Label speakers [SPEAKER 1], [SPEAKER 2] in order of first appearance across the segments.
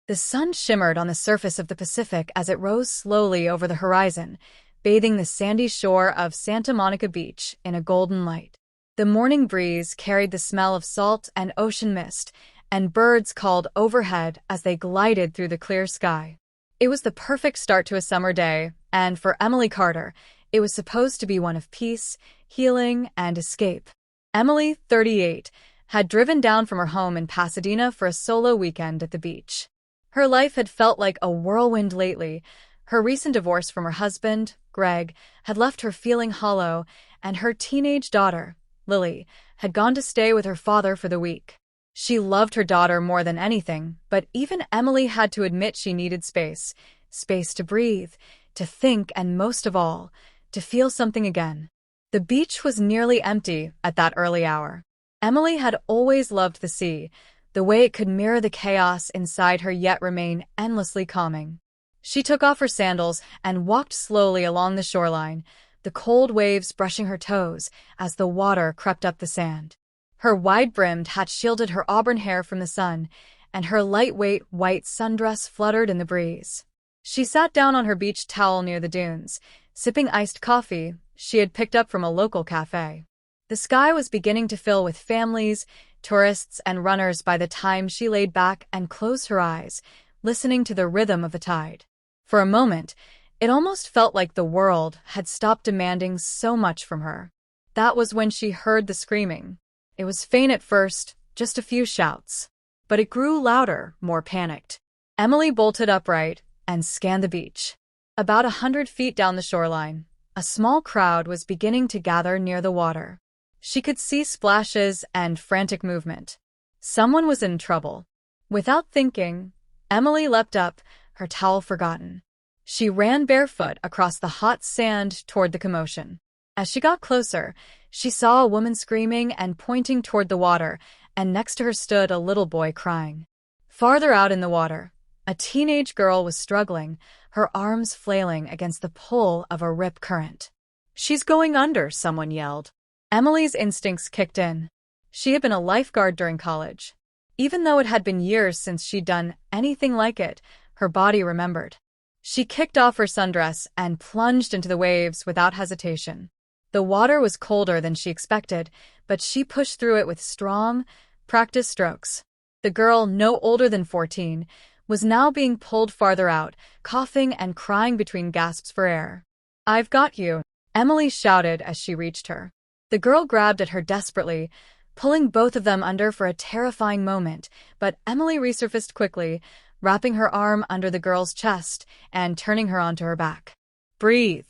[SPEAKER 1] The sun shimmered on the surface of the Pacific as it rose slowly over the horizon, bathing the sandy shore of Santa Monica Beach in a golden light. The morning breeze carried the smell of salt and ocean mist, and birds called overhead as they glided through the clear sky. It was the perfect start to a summer day, and for Emily Carter, it was supposed to be one of peace, healing, and escape. Emily, 38, had driven down from her home in Pasadena for a solo weekend at the beach. Her life had felt like a whirlwind lately. Her recent divorce from her husband, Greg, had left her feeling hollow, and her teenage daughter, Lily, had gone to stay with her father for the week. She loved her daughter more than anything, but even Emily had to admit she needed space. Space to breathe, to think, and most of all, to feel something again. The beach was nearly empty at that early hour. Emily had always loved the sea, the way it could mirror the chaos inside her yet remain endlessly calming. She took off her sandals and walked slowly along the shoreline, the cold waves brushing her toes as the water crept up the sand. Her wide-brimmed hat shielded her auburn hair from the sun, and her lightweight white sundress fluttered in the breeze. She sat down on her beach towel near the dunes, sipping iced coffee she had picked up from a local cafe. The sky was beginning to fill with families, tourists, and runners by the time she laid back and closed her eyes, listening to the rhythm of the tide. For a moment, it almost felt like the world had stopped demanding so much from her. That was when she heard the screaming. It was faint at first, just a few shouts. But it grew louder, more panicked. Emily bolted upright and scanned the beach. About 100 feet down the shoreline, a small crowd was beginning to gather near the water. She could see splashes and frantic movement. Someone was in trouble. Without thinking, Emily leapt up, her towel forgotten. She ran barefoot across the hot sand toward the commotion. As she got closer, she saw a woman screaming and pointing toward the water, and next to her stood a little boy crying. Farther out in the water, a teenage girl was struggling, her arms flailing against the pull of a rip current. "She's going under," someone yelled. Emily's instincts kicked in. She had been a lifeguard during college. Even though it had been years since she'd done anything like it, her body remembered. She kicked off her sundress and plunged into the waves without hesitation. The water was colder than she expected, but she pushed through it with strong, practiced strokes. The girl, no older than 14, was now being pulled farther out, coughing and crying between gasps for air. "I've got you," Emily shouted as she reached her. The girl grabbed at her desperately, pulling both of them under for a terrifying moment, but Emily resurfaced quickly, wrapping her arm under the girl's chest and turning her onto her back. "Breathe.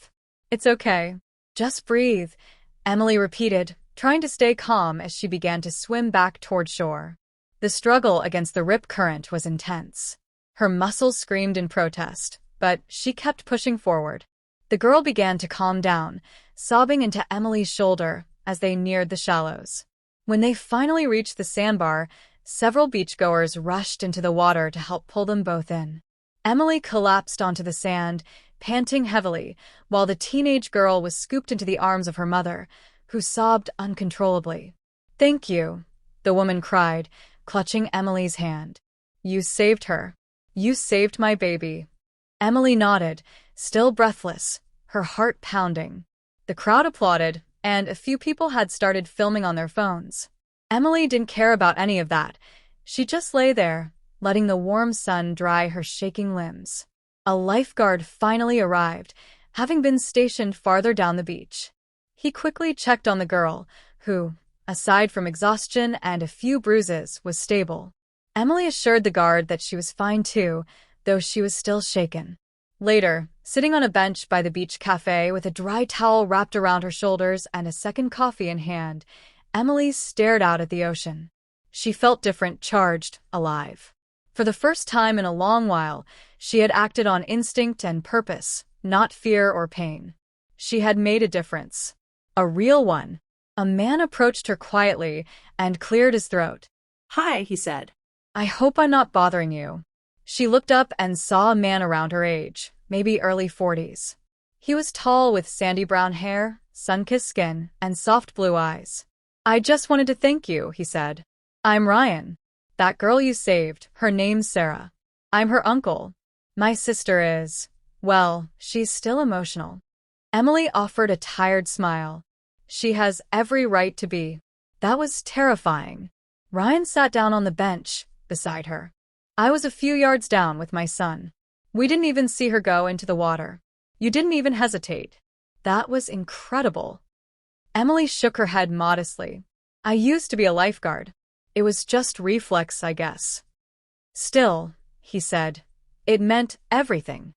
[SPEAKER 1] It's okay. Just breathe," Emily repeated, trying to stay calm as she began to swim back toward shore. The struggle against the rip current was intense. Her muscles screamed in protest, but she kept pushing forward. The girl began to calm down, sobbing into Emily's shoulder as they neared the shallows. When they finally reached the sandbar, several beachgoers rushed into the water to help pull them both in. Emily collapsed onto the sand, panting heavily, while the teenage girl was scooped into the arms of her mother, who sobbed uncontrollably. "Thank you," the woman cried, clutching Emily's hand. "You saved her. You saved my baby." Emily nodded, still breathless, her heart pounding. The crowd applauded, and a few people had started filming on their phones. Emily didn't care about any of that. She just lay there, letting the warm sun dry her shaking limbs. A lifeguard finally arrived, having been stationed farther down the beach. He quickly checked on the girl, who, aside from exhaustion and a few bruises, was stable. Emily assured the guard that she was fine too, though she was still shaken. Later, sitting on a bench by the beach cafe with a dry towel wrapped around her shoulders and a second coffee in hand, Emily stared out at the ocean. She felt different, charged, alive. For the first time in a long while, she had acted on instinct and purpose, not fear or pain. She had made a difference. A real one. A man approached her quietly and cleared his throat.
[SPEAKER 2] "Hi," he said.
[SPEAKER 1] "I hope I'm not bothering you." She looked up and saw a man around her age, maybe early 40s. He was tall with sandy brown hair, sun-kissed skin, and soft blue eyes. "I just wanted to thank you," he said. "I'm Ryan. That girl you saved, her name's Sarah. I'm her uncle. My sister is, well, she's still emotional. Emily offered a tired smile. She has every right to be. That was terrifying. Ryan sat down on the bench beside her. I was a few yards down with my son. We didn't even see her go into the water. You didn't even hesitate. That was incredible. Emily shook her head modestly. I used to be a lifeguard. It was just reflex, I guess. Still, he said, it meant everything.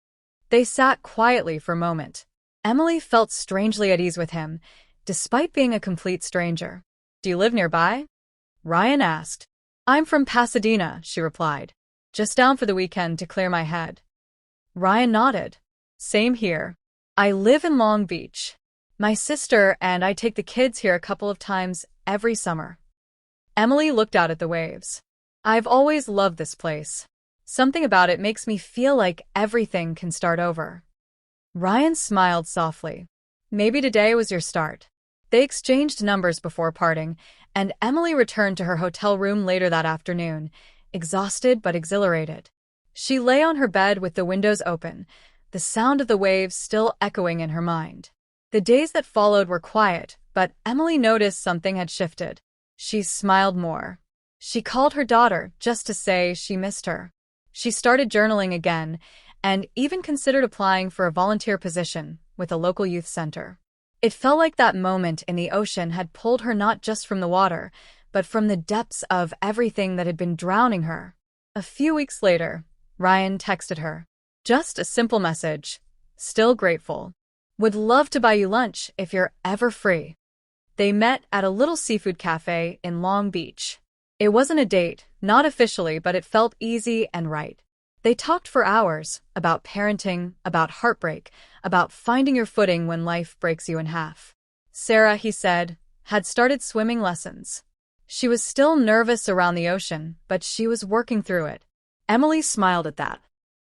[SPEAKER 1] They sat quietly for a moment. Emily felt strangely at ease with him, despite being a complete stranger. Do you live nearby? Ryan asked. I'm from Pasadena, she replied. Just down for the weekend to clear my head. Ryan nodded. Same here. I live in Long Beach. My sister and I take the kids here a couple of times every summer. Emily looked out at the waves. I've always loved this place. Something about it makes me feel like everything can start over. Ryan smiled softly. Maybe today was your start. They exchanged numbers before parting, and Emily returned to her hotel room later that afternoon, exhausted but exhilarated. She lay on her bed with the windows open, the sound of the waves still echoing in her mind. The days that followed were quiet, but Emily noticed something had shifted. She smiled more. She called her daughter just to say she missed her. She started journaling again, and even considered applying for a volunteer position with a local youth center. It felt like that moment in the ocean had pulled her not just from the water, but from the depths of everything that had been drowning her. A few weeks later, Ryan texted her. Just a simple message. Still grateful. Would love to buy you lunch if you're ever free. They met at a little seafood cafe in Long Beach. It wasn't a date, not officially, but it felt easy and right. They talked for hours about parenting, about heartbreak, about finding your footing when life breaks you in half. Sarah, he said, had started swimming lessons. She was still nervous around the ocean, but she was working through it. Emily smiled at that.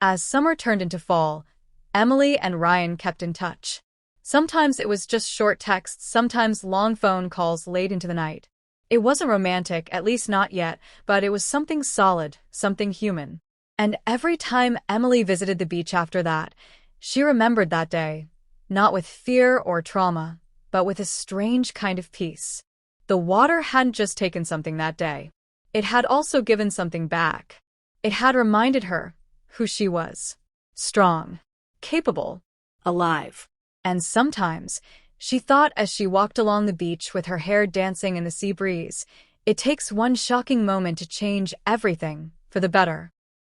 [SPEAKER 1] As summer turned into fall, Emily and Ryan kept in touch. Sometimes it was just short texts, sometimes long phone calls late into the night. It wasn't romantic, at least not yet, but it was something solid, something human. And every time Emily visited the beach after that, she remembered that day, not with fear or trauma, but with a strange kind of peace. The water hadn't just taken something that day. It had also given something back. It had reminded her who she was. Strong, capable, alive. And sometimes, she thought as she walked along the beach with her hair dancing in the sea breeze, it takes one shocking moment to change everything for the better.